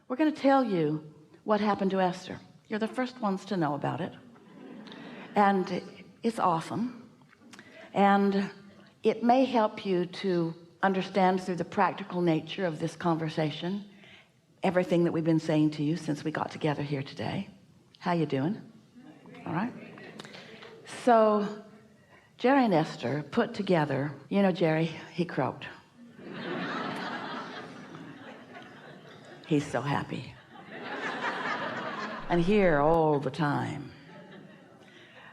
we're going to tell you what happened to Esther. You're the first ones to know about it, and it's awesome, and it may help you to understand through the practical nature of this conversation everything that we've been saying to you since we got together here today. How you doing? All right. So Jerry and Esther put together, you know, Jerry, he croaked. He's so happy and here all the time.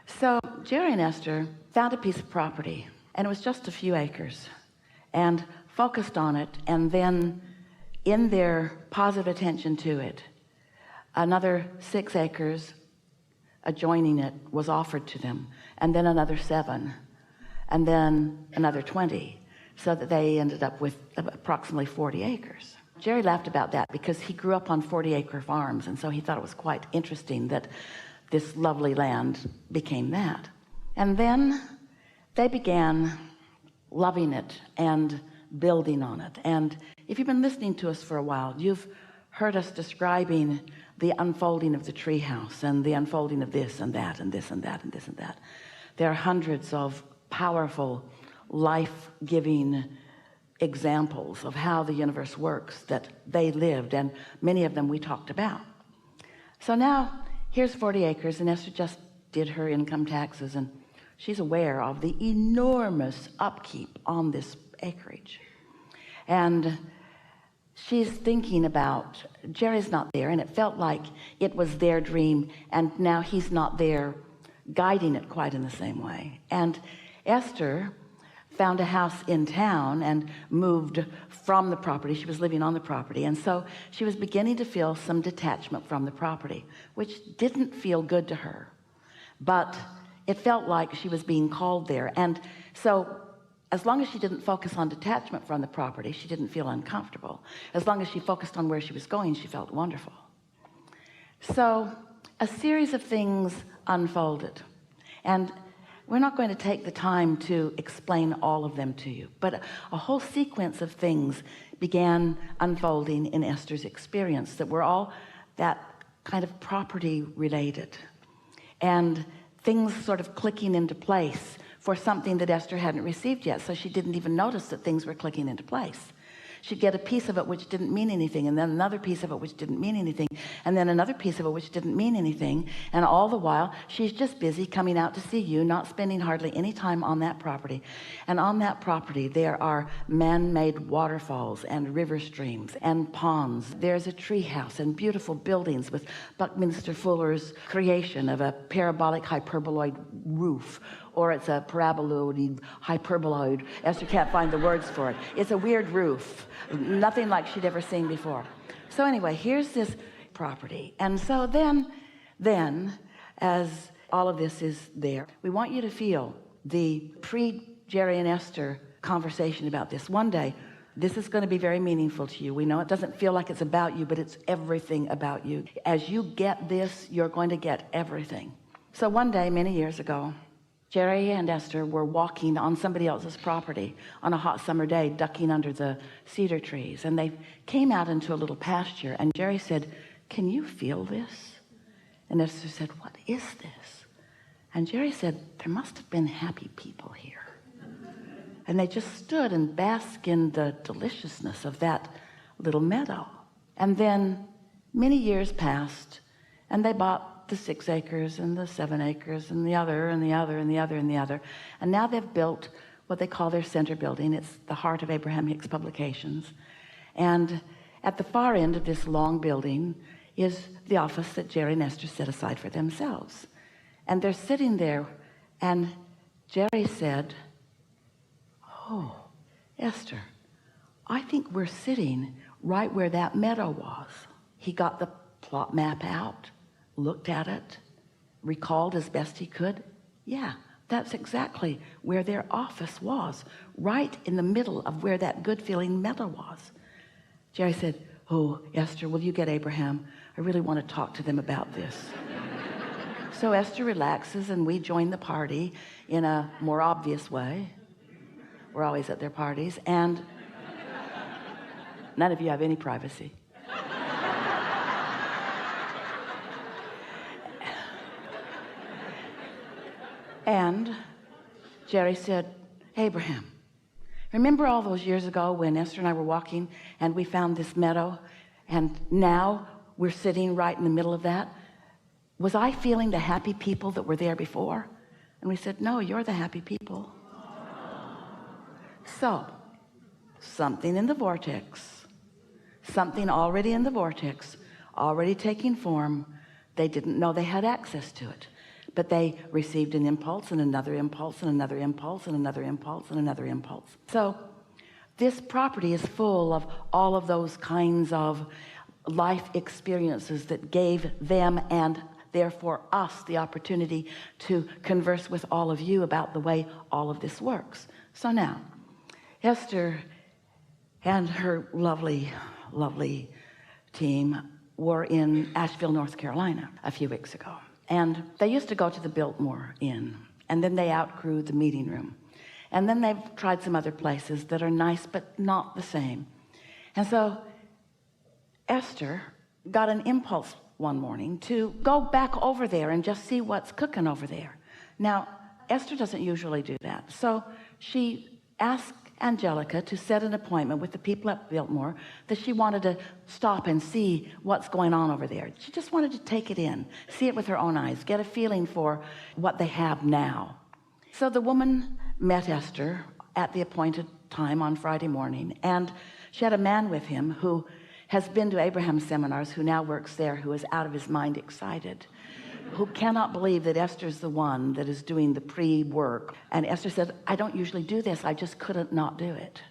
So Jerry and Esther found a piece of property, and it was just a few acres, and focused on it, and then in their positive attention to it, another 6 acres adjoining it was offered to them, and then another 7, and then another 20, so that they ended up with approximately 40 acres. Jerry laughed about that because he grew up on 40-acre farms, and so he thought it was quite interesting that this lovely land became that. And then they began loving it and building on it. And if you've been listening to us for a while, you've heard us describing the unfolding of the treehouse and the unfolding of this and that and this and that and this and that. There are hundreds of powerful, life-giving examples of how the universe works that they lived, and many of them we talked about. So now here's 40 acres, and Esther just did her income taxes, and she's aware of the enormous upkeep on this acreage, and she's thinking about Jerry's not there, and it felt like it was their dream, and now he's not there guiding it quite in the same way. And Esther found a house in town and moved from the property. She was living on the property, and so she was beginning to feel some detachment from the property, which didn't feel good to her, but it felt like she was being called there. And so as long as she didn't focus on detachment from the property, she didn't feel uncomfortable. As long as she focused on where she was going, she felt wonderful. So a series of things unfolded, and we're not going to take the time to explain all of them to you, but a whole sequence of things began unfolding in Esther's experience that were all that kind of property related, and things sort of clicking into place for something that Esther hadn't received yet, so she didn't even notice that things were clicking into place. She'd get a piece of it which didn't mean anything, and then another piece of it which didn't mean anything, and then another piece of it which didn't mean anything, and all the while she's just busy coming out to see you, not spending hardly any time on that property. And on that property there are man-made waterfalls and river streams and ponds. There's a tree house and beautiful buildings with Buckminster Fuller's creation of a parabolic hyperboloid roof, or it's a paraboloid hyperboloid. Esther can't find the words for it. It's a weird roof, nothing like she'd ever seen before. So anyway, here's this property. And so then as all of this is there, we want you to feel the pre-Jerry and Esther conversation about this. One day, this is going to be very meaningful to you. We know it doesn't feel like it's about you, but it's everything about you. As you get this, you're going to get everything. So one day, many years ago, Jerry and Esther were walking on somebody else's property on a hot summer day, ducking under the cedar trees, and they came out into a little pasture, and Jerry said, "Can you feel this?" And Esther said, "What is this?" And Jerry said, "There must have been happy people here." And they just stood and basked in the deliciousness of that little meadow. And then many years passed, and they bought the 6 acres and the 7 acres and the other and the other and the other and the other. And now they've built what they call their center building. It's the heart of Abraham Hicks Publications. And at the far end of this long building is the office that Jerry and Esther set aside for themselves. And they're sitting there, and Jerry said, "Oh, Esther, I think we're sitting right where that meadow was." He got the plot map out, looked at it, recalled as best he could. Yeah, that's exactly where their office was, right in the middle of where that good feeling meadow was. Jerry said, "Oh, Esther, will you get Abraham? I really want to talk to them about this." So Esther relaxes, and we join the party in a more obvious way. We're always at their parties, and none of you have any privacy. And Jerry said, Abraham, remember all those years ago when Esther and I were walking and we found this meadow, and now we're sitting right in the middle of that? Was I feeling the happy people that were there before? And we said, no, you're the happy people. So something in the vortex, something already in the vortex, already taking form. They didn't know they had access to it, but they received an impulse and another impulse and another impulse and another impulse and another impulse. So this property is full of all of those kinds of life experiences that gave them, and therefore us, the opportunity to converse with all of you about the way all of this works. So now Esther and her lovely team were in Asheville, North Carolina a few weeks ago, and they used to go to the Biltmore Inn, and then they outgrew the meeting room, and then they've tried some other places that are nice but not the same. And so Esther got an impulse one morning to go back over there and just see what's cooking over there. Now Esther doesn't usually do that, so she asked Angelica to set an appointment with the people at Biltmore, that she wanted to stop and see what's going on over there. She just wanted to take it in, see it with her own eyes, get a feeling for what they have now. So the woman met Esther at the appointed time on Friday morning, and she had a man with him who has been to Abraham's seminars, who now works there, who is out of his mind excited, who cannot believe that Esther's the one that is doing the pre-work. And Esther said, I don't usually do this, I just couldn't not do it.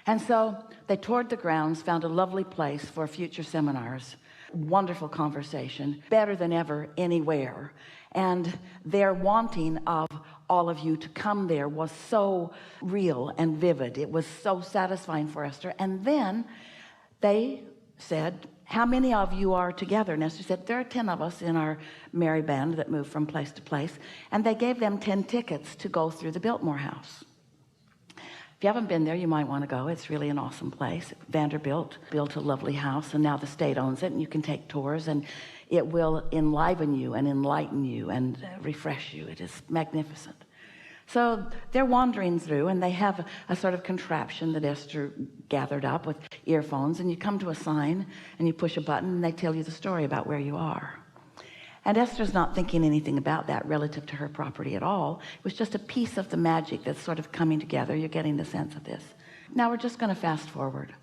And so they toured the grounds, found a lovely place for future seminars, wonderful conversation, better than ever anywhere. And their wanting of all of you to come there was so real and vivid. It was so satisfying for Esther. And then they said, how many of you are together? And Esther said, there are 10 of us in our merry band that move from place to place. And they gave them 10 tickets to go through the Biltmore House. If you haven't been there, you might want to go. It's really an awesome place. Vanderbilt built a lovely house, and now the state owns it, and you can take tours, and it will enliven you and enlighten you and refresh you. It is magnificent. So they're wandering through, and they have a sort of contraption that Esther gathered up with earphones, and you come to a sign and you push a button and they tell you the story about where you are. And Esther's not thinking anything about that relative to her property at all. It was just a piece of the magic that's sort of coming together. You're getting the sense of this. Now we're just going to fast forward.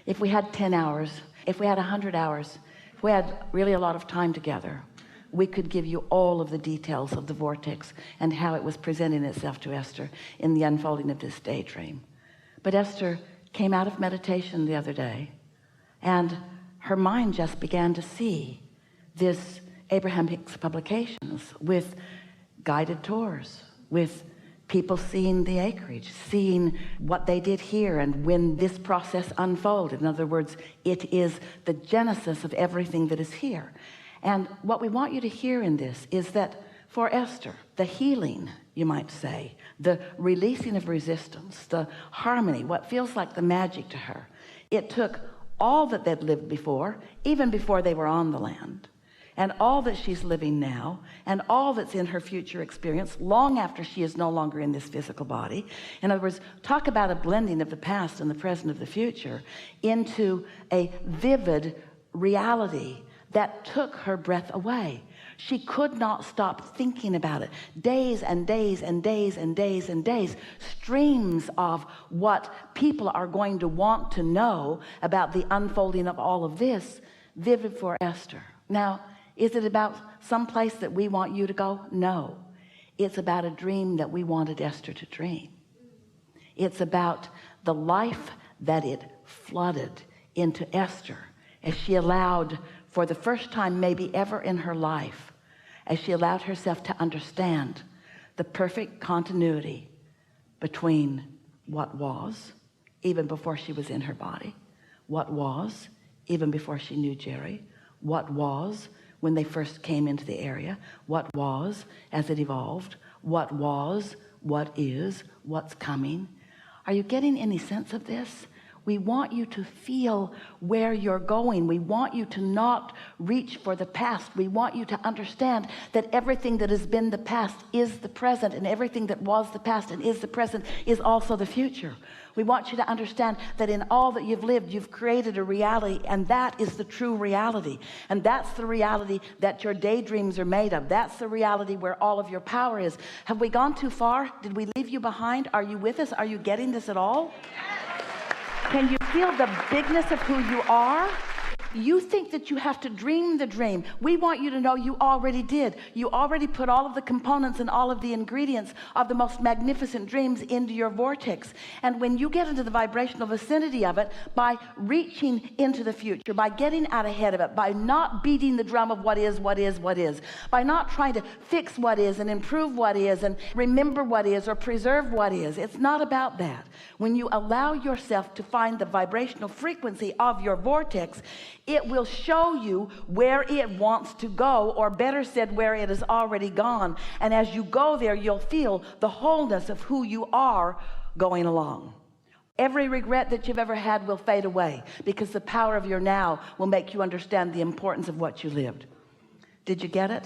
If we had 10 hours, if we had 100 hours, if we had really a lot of time together, we could give you all of the details of the vortex and how it was presenting itself to Esther in the unfolding of this daydream. But Esther came out of meditation the other day, and her mind just began to see this Abraham Hicks Publications with guided tours, with people seeing the acreage, seeing what they did here and when this process unfolded. In other words, it is the genesis of everything that is here. And what we want you to hear in this is that for Esther, the healing, you might say, the releasing of resistance, the harmony, what feels like the magic to her, it took all that they'd lived before, even before they were on the land, and all that she's living now, and all that's in her future experience long after she is no longer in this physical body. In other words, talk about a blending of the past and the present of the future into a vivid reality that took her breath away. She could not stop thinking about it. Days and days and days and days and days, streams of what people are going to want to know about the unfolding of all of this, vivid for Esther. Now, is it about some place that we want you to go? No. It's about a dream that we wanted Esther to dream. It's about the life that it flooded into Esther as she allowed, for the first time maybe ever in her life, as she allowed herself to understand the perfect continuity between what was, even before she was in her body, what was, even before she knew Jerry, what was when they first came into the area, what was as it evolved, what was, what is, what's coming. Are you getting any sense of this? We want you to feel where you're going. We want you to not reach for the past. We want you to understand that everything that has been the past is the present, and everything that was the past and is the present is also the future. We want you to understand that in all that you've lived, you've created a reality, and that is the true reality. And that's the reality that your daydreams are made of. That's the reality where all of your power is. Have we gone too far? Did we leave you behind? Are you with us? Are you getting this at all? Can you feel the bigness of who you are? You think that you have to dream the dream. We want you to know you already did. You already put all of the components and all of the ingredients of the most magnificent dreams into your vortex. And when you get into the vibrational vicinity of it, by reaching into the future, by getting out ahead of it, by not beating the drum of what is, by not trying to fix what is and improve what is and remember what is or preserve what is, it's not about that. When you allow yourself to find the vibrational frequency of your vortex, it will show you where it wants to go, or better said, where it has already gone. And as you go there, you'll feel the wholeness of who you are going along. Every regret that you've ever had will fade away, because the power of your now will make you understand the importance of what you lived. Did you get it?